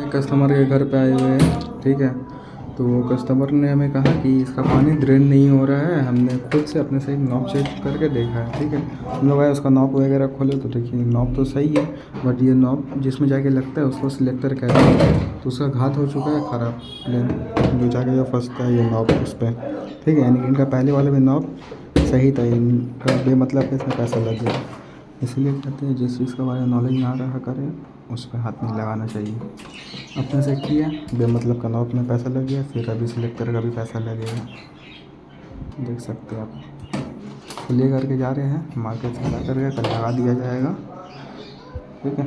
Customer के घर पे आए हुए हैं, ठीक है। तो वो कस्टमर ने हमें कहा कि इसका पानी ड्रेन नहीं हो रहा है। हमने खुद से अपने से एक नॉब चेक करके देखा है, ठीक है। हम लोग आए, उसका नॉब वगैरह खोले तो देखिए नॉब तो सही है, बट ये नॉब जिसमें जाके लगता है उसको सिलेक्टर कहते हैं, तो उसका घात हो चुका है ख़राब। प्लेन जो जाके जो फंसता है ये नॉब उस पर, ठीक है। यानी कि इनका पहले वाला भी नॉब सही था, इनका बेमतलब के इसमें पैसा लग गया। इसलिए कहते हैं जिस चीज़ का बारे में नॉलेज ना रहा करें उस पर हाथ नहीं लगाना चाहिए। अपने से किया, बेमतलब का नॉब में पैसा लग गया, फिर अभी सिलेक्टर का भी पैसा लगेगा। देख सकते हैं आप। तो ले करके जा रहे हैं मार्केट से ला करके कल लगा दिया जाएगा, ठीक है।